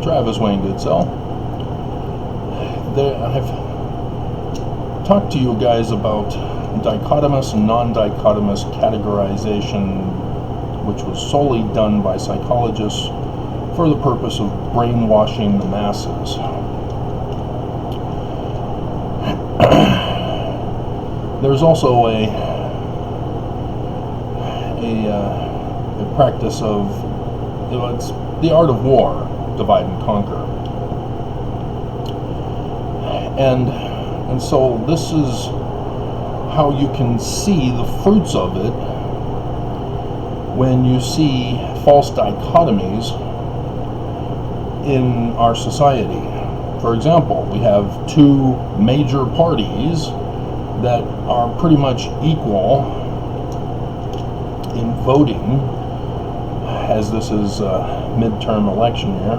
Travis Wayne Goodsell. I've talked to you guys about dichotomous and non-dichotomous categorization, which was solely done by psychologists for the purpose of brainwashing the masses. There's also a practice of, it's the art of war, divide and conquer. And so this is how you can see the fruits of it when you see false dichotomies in our society. For example, we have two major parties that are pretty much equal in voting, as this is a midterm election year,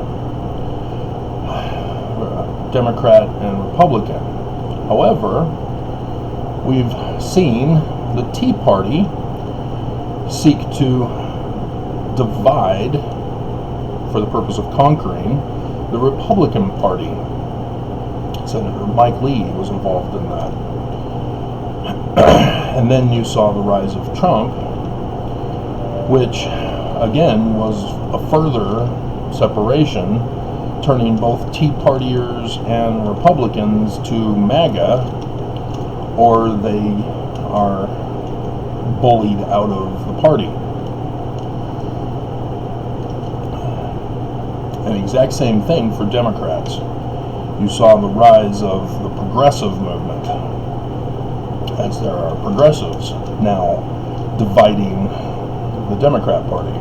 Democrat and Republican. However, we've seen the Tea Party seek to divide, for the purpose of conquering, the Republican Party. Senator Mike Lee was involved in that. And then you saw the rise of Trump, which again was a further separation, turning both Tea Partiers and Republicans to MAGA, or they are bullied out of the party. And the exact same thing for Democrats. You saw the rise of the progressive movement, as there are progressives now dividing the Democrat Party.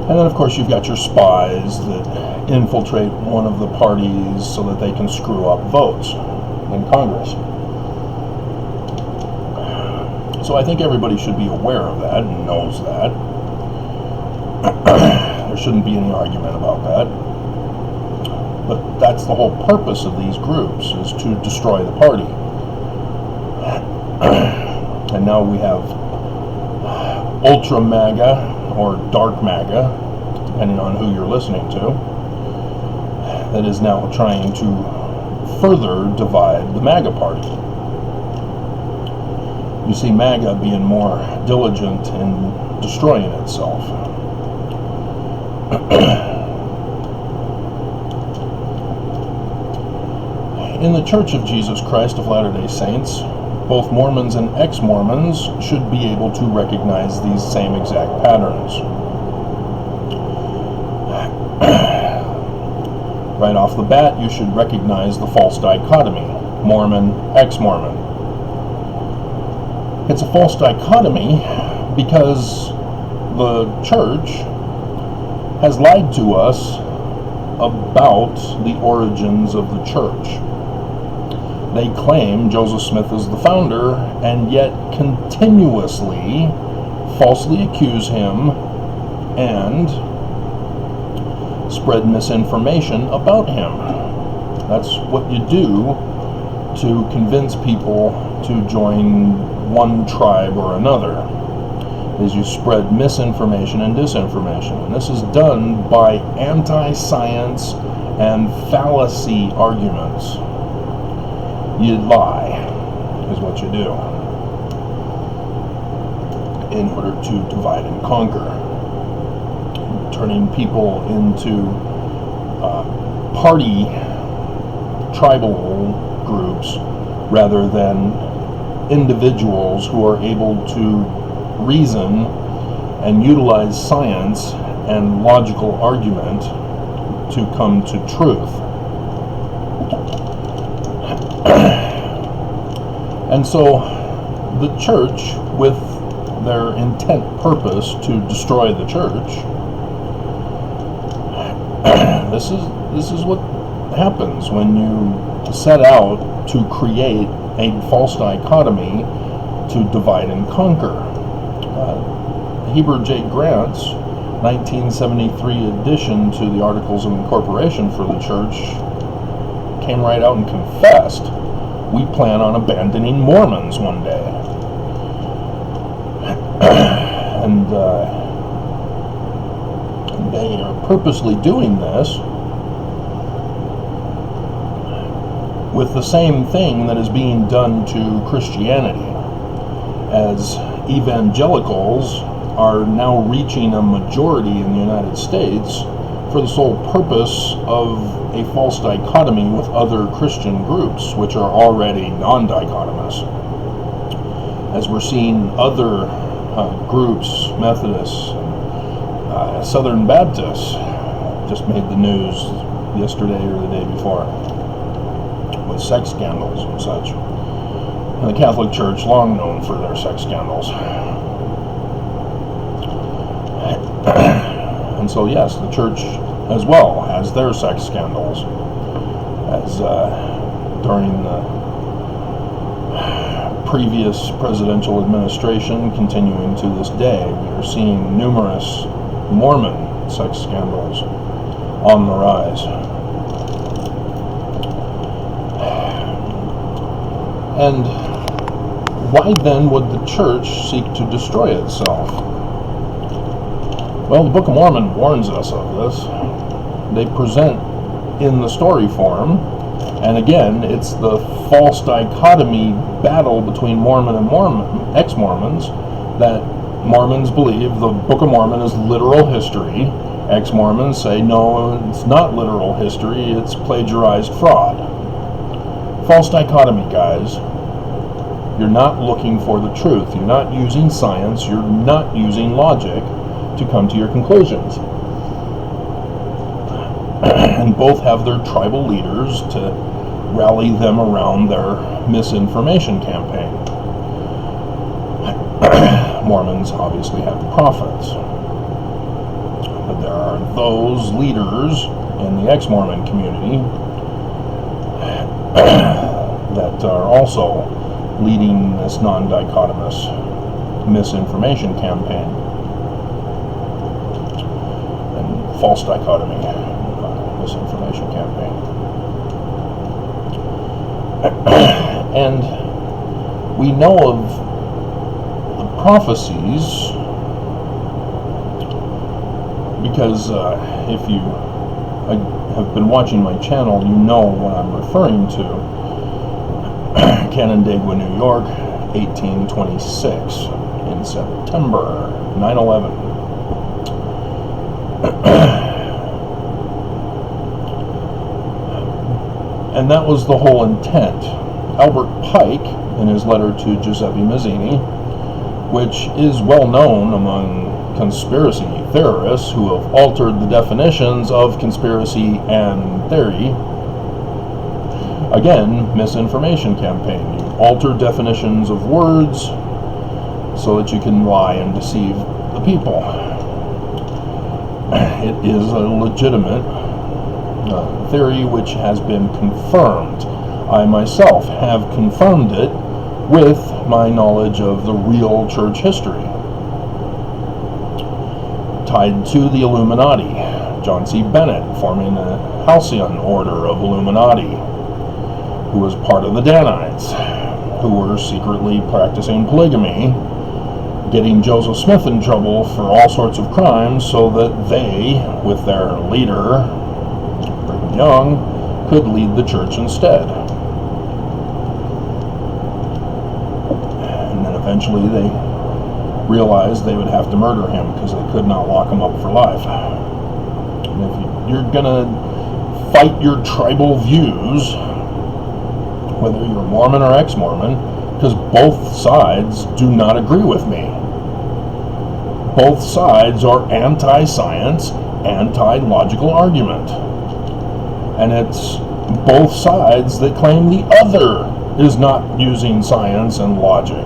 And then, of course, you've got your spies that infiltrate one of the parties so that they can screw up votes in Congress. So I think everybody should be aware of that and knows that. There shouldn't be any argument about that. But that's the whole purpose of these groups, is to destroy the party. And now we have Ultra MAGA, or Dark MAGA, depending on who you're listening to, that is now trying to further divide the MAGA party. You see MAGA being more diligent in destroying itself. In the Church of Jesus Christ of Latter-day Saints, both Mormons and ex-Mormons should be able to recognize these same exact patterns. Right off the bat, you should recognize the false dichotomy, Mormon, ex-Mormon. It's a false dichotomy because the church has lied to us about the origins of the church. They claim Joseph Smith is the founder, and yet continuously falsely accuse him and spread misinformation about him. That's what you do to convince people to join one tribe or another, is you spread misinformation and disinformation. And this is done by anti-science and fallacy arguments. You lie, is what you do, in order to divide and conquer, turning people into party tribal groups rather than individuals who are able to reason and utilize science and logical argument to come to truth. And so the church, with their intent purpose to destroy the church, this is what happens when you set out to create a false dichotomy to divide and conquer. Heber J. Grant's 1973 addition to the Articles of Incorporation for the church came right out and confessed, we plan on abandoning Mormons one day. And they are purposely doing this with the same thing that is being done to Christianity, as evangelicals are now reaching a majority in the United States for the sole purpose of a false dichotomy with other Christian groups, which are already non-dichotomous. As we're seeing other groups, Methodists, Southern Baptists, just made the news yesterday or the day before, with sex scandals and such. And the Catholic Church, long known for their sex scandals. And so, yes, the church as well has their sex scandals. As during the previous presidential administration, continuing to this day, we are seeing numerous Mormon sex scandals on the rise. And why then would the church seek to destroy itself? Well, the Book of Mormon warns us of this. They present in the story form, and again, it's the false dichotomy battle between Mormon and ex-Mormons, that Mormons believe the Book of Mormon is literal history. Ex-Mormons say, no, it's not literal history, it's plagiarized fraud. False dichotomy, guys. You're not looking for the truth. You're not using science. You're not using logic to come to your conclusions. And both have their tribal leaders to rally them around their misinformation campaign. Mormons obviously have the prophets. But there are those leaders in the ex-Mormon community that are also leading this non-dichotomous misinformation campaign and false dichotomy misinformation campaign. And we know of the prophecies because if you have been watching my channel, you know what I'm referring to. Canandaigua, New York, 1826, in September, 9/11. And that was the whole intent. Albert Pike, in his letter to Giuseppe Mazzini, which is well known among conspiracy theorists who have altered the definitions of conspiracy and theory. Again, misinformation campaign. You alter definitions of words so that you can lie and deceive the people. It is a legitimate theory which has been confirmed. I myself have confirmed it with my knowledge of the real church history. Tied to the Illuminati. John C. Bennett forming a Halcyon Order of Illuminati, who was part of the Danites, who were secretly practicing polygamy, getting Joseph Smith in trouble for all sorts of crimes so that they, with their leader, Brigham Young, could lead the church instead. And then eventually they realized they would have to murder him because they could not lock him up for life. And if you're going to fight your tribal views, whether you're Mormon or ex-Mormon, because both sides do not agree with me. Both sides are anti-science, anti-logical argument. And it's both sides that claim the other is not using science and logic.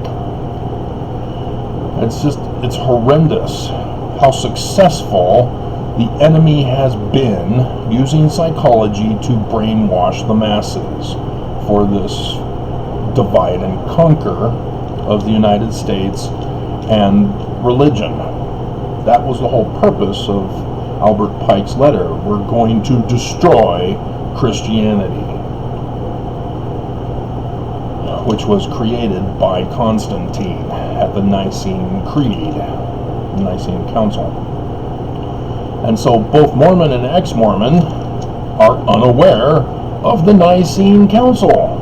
It's horrendous how successful the enemy has been using psychology to brainwash the masses for this divide and conquer of the United States and religion. That was the whole purpose of Albert Pike's letter. We're going to destroy Christianity, which was created by Constantine at the Nicene Creed, the Nicene Council. And so both Mormon and ex-Mormon are unaware of the Nicene Council,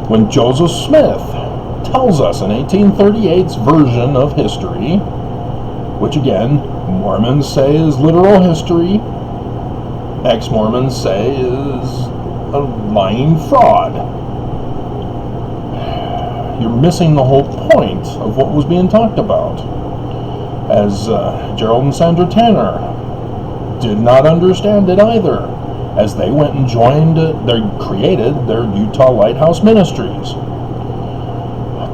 when Joseph Smith tells us in 1838's version of history, which again, Mormons say is literal history, ex-Mormons say is a lying fraud. You're missing the whole point of what was being talked about. As Gerald and Sandra Tanner did not understand it either, as they went and created their Utah Lighthouse Ministries.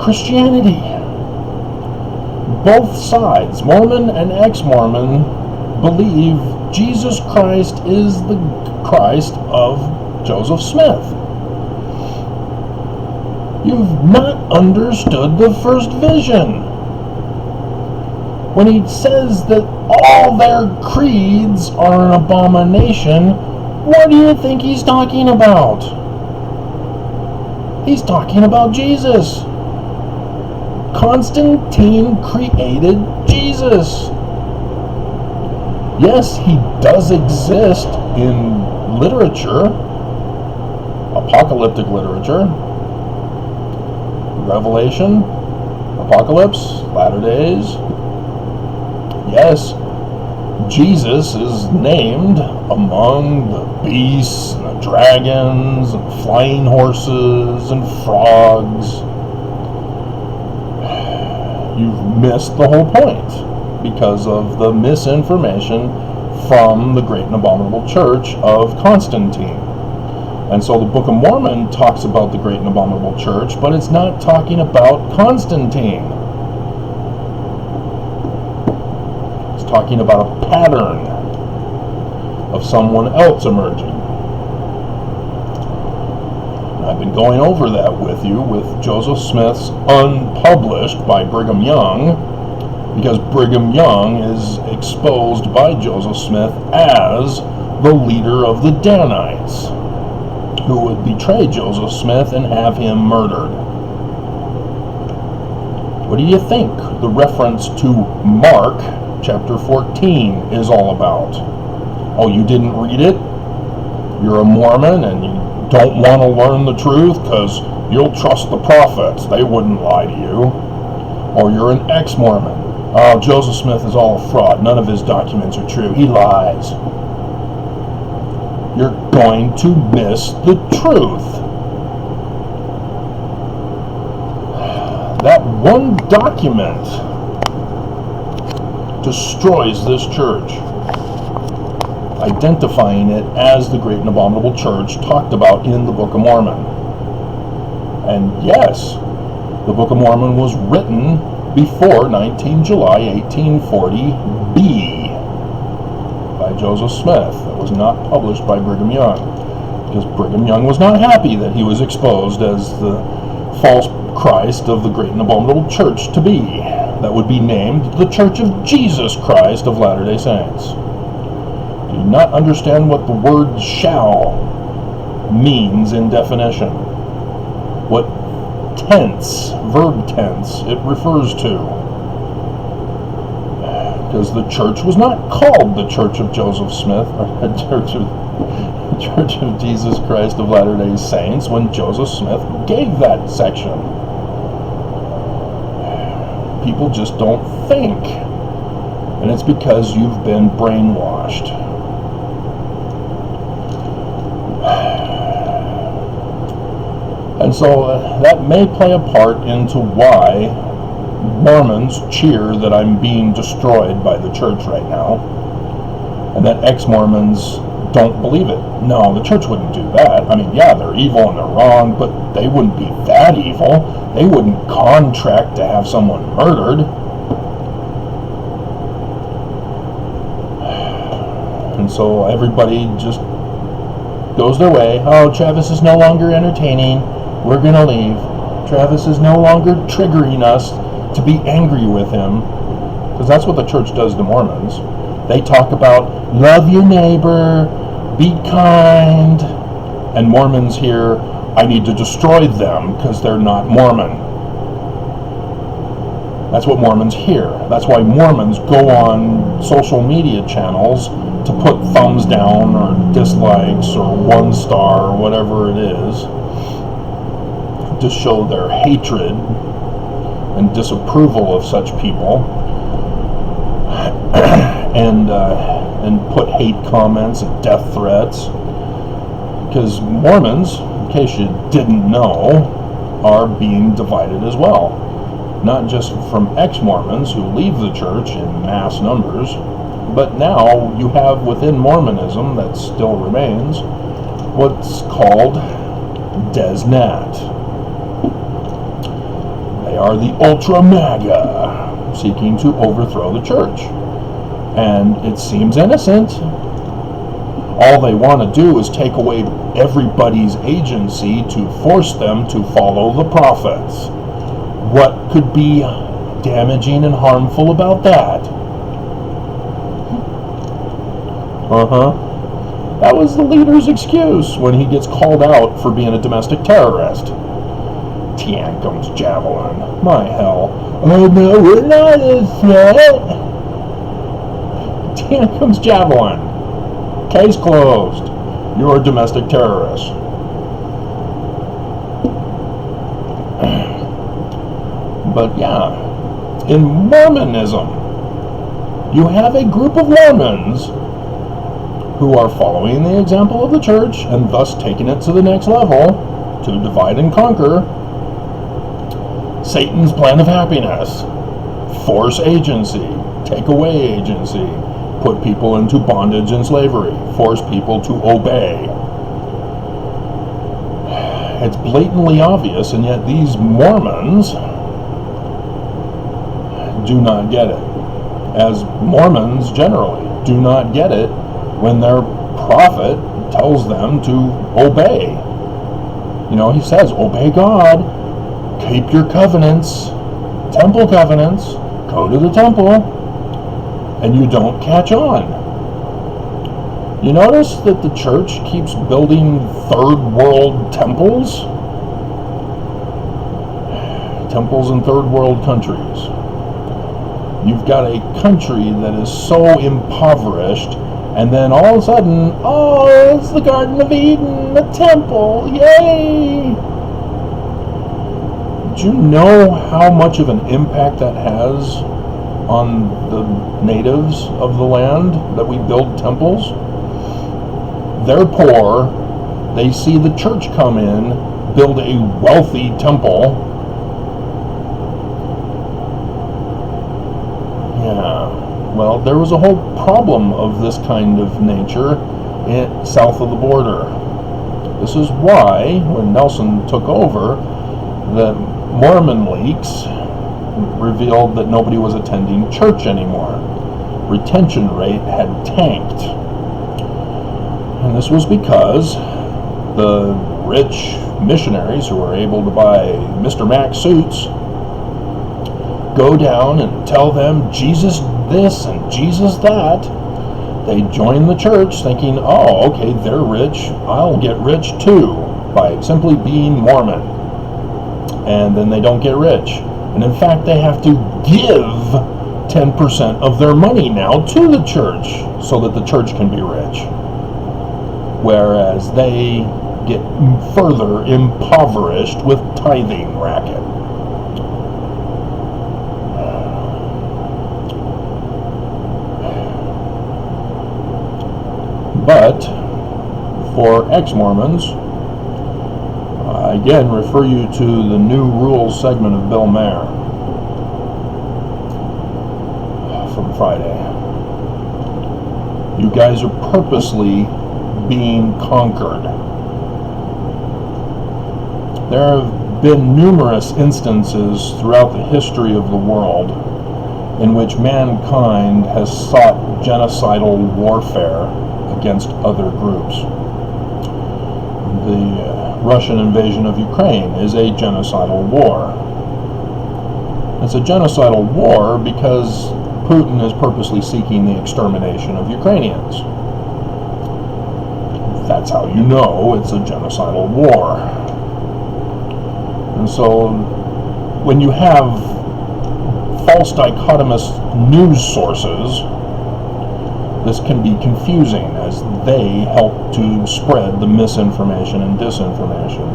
Christianity. Both sides, Mormon and ex-Mormon, believe Jesus Christ is the Christ of Joseph Smith. You've not understood the first vision. When he says that all their creeds are an abomination, what do you think he's talking about? He's talking about Jesus. Constantine created Jesus. Yes, he does exist in literature, apocalyptic literature, Revelation, Apocalypse, Latter Days. Yes, Jesus is named among the beasts and the dragons and flying horses and frogs. You've missed the whole point because of the misinformation from the Great and Abominable Church of Constantine. And so the Book of Mormon talks about the Great and Abominable Church, but it's not talking about Constantine. It's talking about a pattern of someone else emerging. I've been going over that with you with Joseph Smith's unpublished by Brigham Young, because Brigham Young is exposed by Joseph Smith as the leader of the Danites, who would betray Joseph Smith and have him murdered. What do you think the reference to Mark chapter 14 is all about? Oh, you didn't read it? You're a Mormon and you don't want to learn the truth because you'll trust the prophets. They wouldn't lie to you. Or you're an ex-Mormon. Oh, Joseph Smith is all a fraud. None of his documents are true. He lies. You're going to miss the truth. That one document destroys this church, identifying it as the Great and Abominable Church talked about in the Book of Mormon. And yes, the Book of Mormon was written before 19 July 1840 by Joseph Smith. It was not published by Brigham Young, because Brigham Young was not happy that he was exposed as the false Christ of the Great and Abominable Church to be. That would be named the Church of Jesus Christ of Latter-day Saints. Do you not understand what the word shall means in definition? What tense, verb tense, it refers to? Because the church was not called the Church of Joseph Smith, or the Church of Jesus Christ of Latter-day Saints, when Joseph Smith gave that section. People just don't think. And it's because you've been brainwashed. And so that may play a part into why Mormons cheer that I'm being destroyed by the church right now, and that ex-Mormons don't believe it. No, the church wouldn't do that. I mean, yeah, they're evil and they're wrong, but they wouldn't be that evil. They wouldn't contract to have someone murdered. And so everybody just goes their way. Oh, Travis is no longer entertaining. We're going to leave. Travis is no longer triggering us to be angry with him. Because that's what the church does to Mormons. They talk about love your neighbor, be kind. And Mormons hear, I need to destroy them because they're not Mormon. That's what Mormons hear. That's why Mormons go on social media channels to put thumbs down or dislikes or 1 star or whatever it is, to show their hatred and disapproval of such people, and put hate comments and death threats. Because Mormons, in case you didn't know, are being divided as well. Not just from ex-Mormons who leave the church in mass numbers, but now you have within Mormonism that still remains what's called Desnat. They are the Ultra MAGA, seeking to overthrow the church. And it seems innocent. All they want to do is take away everybody's agency to force them to follow the prophets. What could be damaging and harmful about that? That was the leader's excuse when he gets called out for being a domestic terrorist. Tiancum's javelin. My hell. Oh no, we're not a threat. Tiancum's javelin. Case closed. You're a domestic terrorist. But yeah, in Mormonism, you have a group of Mormons who are following the example of the church and thus taking it to the next level to divide and conquer. Satan's plan of happiness. Force agency. Take away agency. Put people into bondage and slavery. Force people to obey. It's blatantly obvious, and yet these Mormons do not get it. As Mormons generally do not get it when their prophet tells them to obey. You know, he says, obey God, keep your covenants, temple covenants, go to the temple, and you don't catch on. You notice that the church keeps building third world temples? Temples in third world countries. You've got a country that is so impoverished, and then all of a sudden, oh, it's the Garden of Eden, the temple, yay! Do you know how much of an impact that has on the natives of the land that we build temples? They're poor, they see the church come in, build a wealthy temple. Yeah, well, there was a whole problem of this kind of nature south of the border. This is why, when Nelson took over, the Mormon leaks revealed that nobody was attending church anymore. Retention rate had tanked. And this was because the rich missionaries who were able to buy Mr. Mac suits go down and tell them Jesus this and Jesus that. They join the church thinking, oh, okay, they're rich, I'll get rich too by simply being Mormon. And then they don't get rich. And in fact, they have to give 10% of their money now to the church so that the church can be rich. Whereas they get further impoverished with tithing racket. But for ex-Mormons, I again refer you to the New Rules segment of Bill Maher from Friday. You guys are purposely being conquered. There have been numerous instances throughout the history of the world in which mankind has sought genocidal warfare against other groups. The Russian invasion of Ukraine is a genocidal war. It's a genocidal war because Putin is purposely seeking the extermination of Ukrainians. That's how you know it's a genocidal war. And so when you have false dichotomous news sources, this can be confusing as they help to spread the misinformation and disinformation.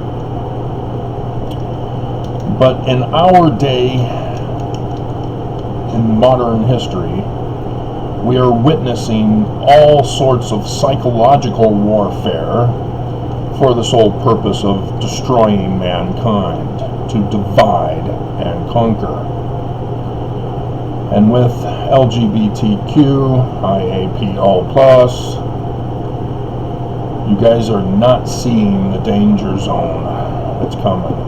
But in our day, in modern history, we are witnessing all sorts of psychological warfare for the sole purpose of destroying mankind, to divide and conquer. And with LGBTQ, IAPO+, you guys are not seeing the danger zone that's coming.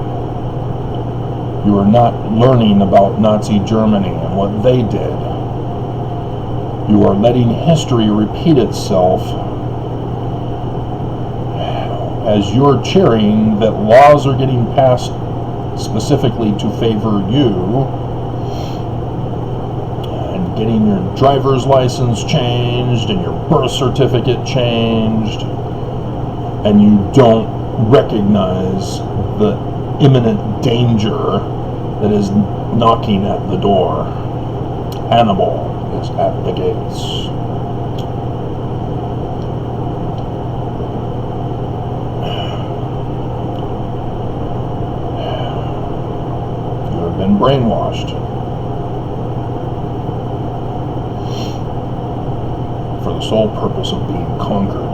You are not learning about Nazi Germany and what they did. You are letting history repeat itself as you're cheering that laws are getting passed specifically to favor you, and getting your driver's license changed and your birth certificate changed, and you don't recognize the imminent danger that is knocking at the door. Hannibal is at the gates. You have been brainwashed for the sole purpose of being conquered.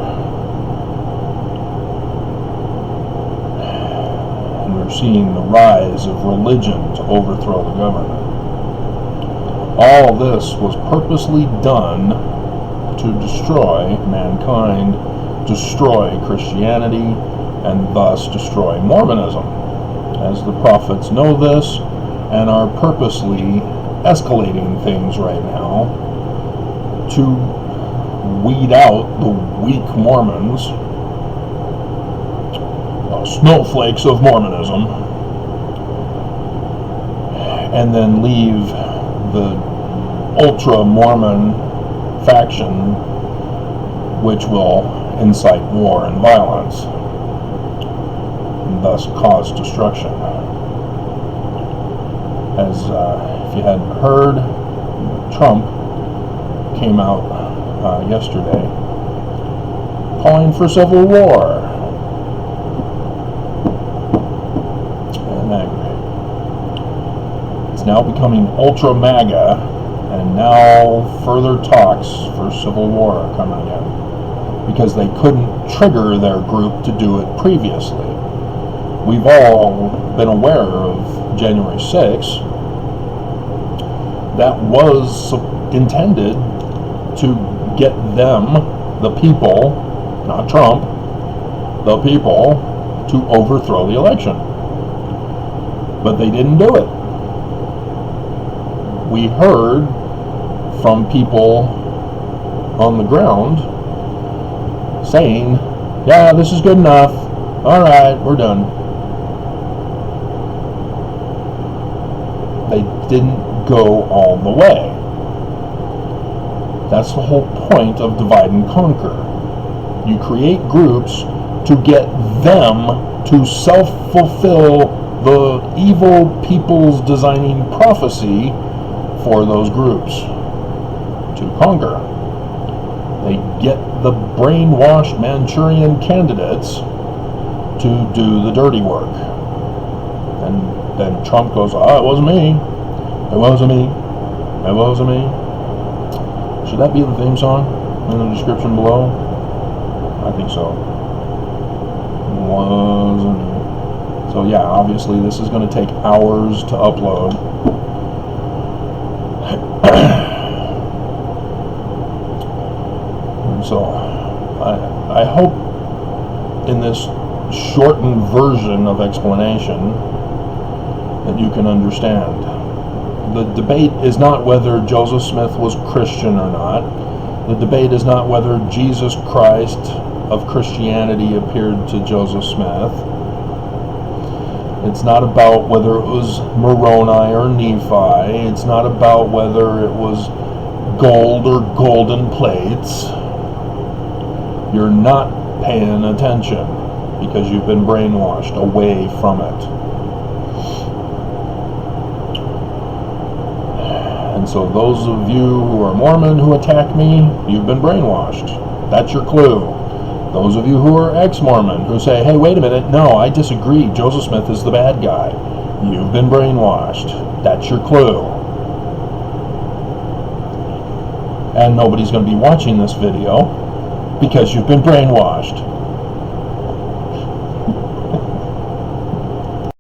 And we're seeing the rise of religion to overthrow the government. All this was purposely done to destroy mankind, destroy Christianity, and thus destroy Mormonism. As the prophets know this and are purposely escalating things right now to weed out the weak Mormons, snowflakes of Mormonism, and then leave the ultra-Mormon faction, which will incite war and violence, and thus cause destruction. As if you hadn't heard, Trump came out yesterday calling for civil war, and angry. It's now becoming ultra-MAGA, and now further talks for civil war are coming in, because they couldn't trigger their group to do it previously. We've all been aware of January 6th. That was intended to get them, the people, not Trump, the people, to overthrow the election. But they didn't do it. We heard from people on the ground saying, yeah, this is good enough. All right, we're done. They didn't go all the way. That's the whole point of divide and conquer. You create groups to get them to self-fulfill the evil people's designing prophecy for those groups to conquer. They get the brainwashed Manchurian candidates to do the dirty work. And then Trump goes, oh, it wasn't me. It wasn't me. It wasn't me. Should that be the theme song in the description below? I think so. Wasn't me. So yeah, obviously this is going to take hours to upload. And so I hope in this shortened version of explanation that you can understand. The debate is not whether Joseph Smith was Christian or not. The debate is not whether Jesus Christ of Christianity appeared to Joseph Smith. It's not about whether it was Moroni or Nephi. It's not about whether it was gold or golden plates. You're not paying attention because you've been brainwashed away from it. so those of you who are Mormon who attack me, you've been brainwashed. That's your clue. Those of you who are ex-Mormon who say, hey, wait a minute, no, I disagree, Joseph Smith is the bad guy. You've been brainwashed. That's your clue. And nobody's going to be watching this video because you've been brainwashed.